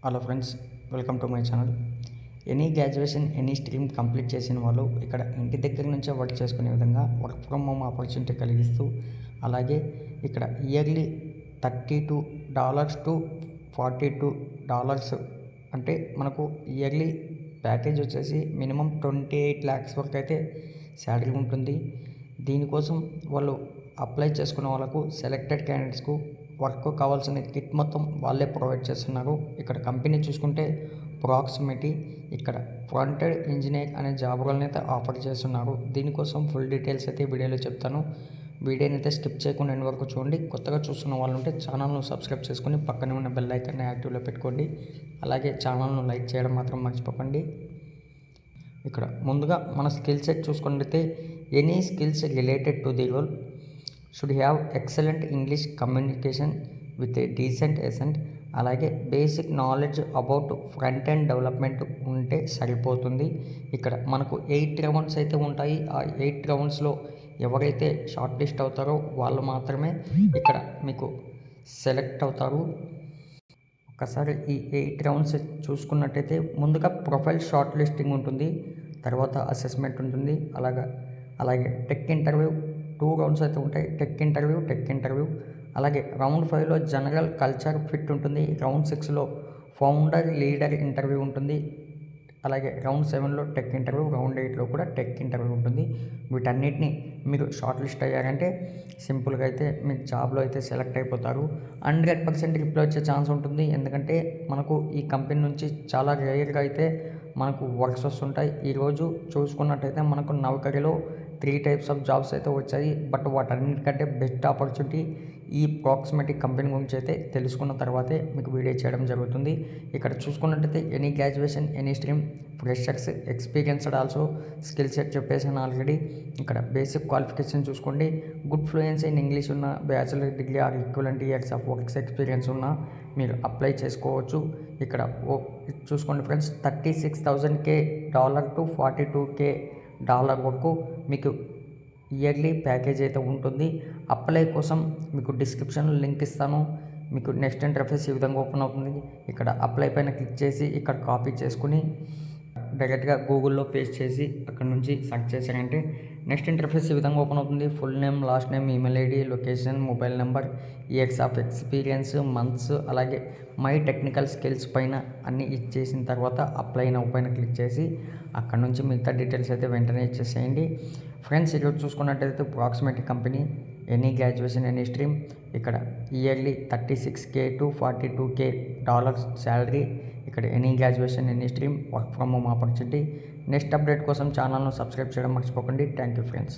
Hello friends, welcome to my channel. Any graduation any stream complete చేసిన వాళ్ళు ఇక్కడ ఇంటి దగ్గర నుంచే వర్క్ చేసుకునే విధంగా వర్క్ ఫ్రమ్ హోమ్ ఆపర్చునిటీ కలిగిస్తూ, అలాగే ఇక్కడ ఇయర్లీ $32 టు $42 అంటే మనకు ఇయర్లీ ప్యాకేజ్ వచ్చేసి మినిమం 28 lakhs వరకు అయితే శాలరీ ఉంటుంది. దీనికోసం వాళ్ళు అప్లై చేసుకున్న వాళ్ళకు సెలెక్టెడ్ క్యాండిడేట్స్కు వర్క్ కావాల్సిన కిట్ మొత్తం వాళ్ళే ప్రొవైడ్ చేస్తున్నారు. ఇక్కడ కంపెనీ చూసుకుంటే ప్రాక్సిమిటీ ఇక్కడ ఫ్రంటెడ్ ఇంజనీర్ అనే జాబ్ రోల్ని అయితే ఆఫర్ చేస్తున్నారు. దీనికోసం ఫుల్ డీటెయిల్స్ అయితే వీడియోలో చెప్తాను. వీడియోని అయితే స్కిప్ చేయకుండా ఎండ్ వరకు చూడండి. కొత్తగా చూస్తున్న వాళ్ళు ఉంటే ఛానల్ను సబ్స్క్రైబ్ చేసుకొని పక్కనే ఉన్న బెల్ ఐకాన్ని యాక్టివ్లో పెట్టుకోండి. అలాగే ఛానల్ను లైక్ చేయడం మాత్రం మర్చిపోకండి. ఇక్కడ ముందుగా మన స్కిల్ సెట్ చూసుకుంటే any skills related to the role should have excellent English communication with a decent accent, అలాగే basic knowledge about front end development ఉంటే సరిపోతుంది. ఇక్కడ మనకు 8 రౌండ్స్ అయితే ఉంటాయి. ఆ 8 రౌండ్స్లో ఎవరైతే షార్ట్ లిస్ట్ అవుతారో వాళ్ళు మాత్రమే ఇక్కడ మీకు సెలెక్ట్ అవుతారు. ఒకసారి ఈ 8 రౌండ్స్ చూసుకున్నట్టయితే ముందుగా ప్రొఫైల్ షార్ట్ లిస్టింగ్ ఉంటుంది, తర్వాత అసెస్మెంట్ ఉంటుంది, అలాగే టెక్ ఇంటర్వ్యూ 2 రౌండ్స్ అయితే ఉంటాయి. టెక్ ఇంటర్వ్యూ అలాగే రౌండ్ 5లో జనరల్ కల్చర్ ఫిట్ ఉంటుంది. రౌండ్ 6లో ఫౌండర్ లీడర్ ఇంటర్వ్యూ ఉంటుంది. అలాగే రౌండ్ 7లో టెక్ ఇంటర్వ్యూ, రౌండ్ 8లో కూడా టెక్ ఇంటర్వ్యూ ఉంటుంది. వీటన్నిటిని మీరు షార్ట్ లిస్ట్ అయ్యారంటే సింపుల్గా అయితే మీకు జాబ్లో అయితే సెలెక్ట్ అయిపోతారు. 100% రిప్లై వచ్చే ఛాన్స్ ఉంటుంది. ఎందుకంటే మనకు ఈ కంపెనీ నుంచి చాలా రేర్గా అయితే మనకు వర్క్స్ వస్తుంటాయి. ఈరోజు చూసుకున్నట్టయితే మనకు నౌకరీలో 3 types ఆఫ్ జాబ్స్ అయితే వచ్చాయి. బట్ వాటన్నిటికంటే బెస్ట్ ఆపర్చునిటీ ఈ ప్రాక్సిమిటీ కంపెనీ గురించి అయితే తెలుసుకున్న తర్వాతే మీకు వీడియో చేయడం జరుగుతుంది. ఇక్కడ చూసుకున్నట్టయితే any graduation any stream, freshers, experienced also, skill set చెప్పేసాను ఆల్రెడీ. ఇక్కడ బేసిక్ క్వాలిఫికేషన్ చూసుకోండి. గుడ్ ఫ్లూయెన్సీ ఇన్ ఇంగ్లీష్ ఉన్న, bachelor degree or equivalent years of works experience ఉన్న మీరు అప్లై చేసుకోవచ్చు. ఇక్కడ చూసుకోండి ఫ్రెండ్స్, $36,000 టు $42,000 వరకు మీకు ఇయర్లీ ప్యాకేజ్ అయితే ఉంటుంది. అప్లై కోసం మీకు డిస్క్రిప్షన్లో లింక్ ఇస్తాను. మీకు నెక్స్ట్ ఇంటర్ఫేస్ ఈ విధంగా ఓపెన్ అవుతుంది. ఇక్కడ అప్లై పైన క్లిక్ చేసి ఇక్కడ కాపీ చేసుకుని డైరెక్ట్గా గూగుల్లో పేస్ట్ చేసి అక్కడ నుంచి సెర్చ్ చేశారంటే నెక్స్ట్ ఇంటర్ఫేస్ ఈ విధంగా ఓపెన్ అవుతుంది. Full name, last name, email ID, location, mobile number, years of experience, months, అలాగే మై టెక్నికల్ స్కిల్స్ పైన అన్నీ ఇచ్చేసిన తర్వాత అప్లై నౌ పైన క్లిక్ చేసి అక్కడ నుంచి మిగతా డీటెయిల్స్ అయితే వెంటనే ఇచ్చేసేయండి. ఫ్రెండ్స్, ఈరోజు చూసుకున్నట్టయితే proximity company any graduation any stream ఇక్కడ ఇయర్లీ $36,000 టు $42,000 శాలరీ. ఇక్కడ any graduation any stream work from home opportunity. Next update కోసం ఛానల్ను సబ్స్క్రైబ్ చేయడం మర్చిపోకండి. Thank you friends.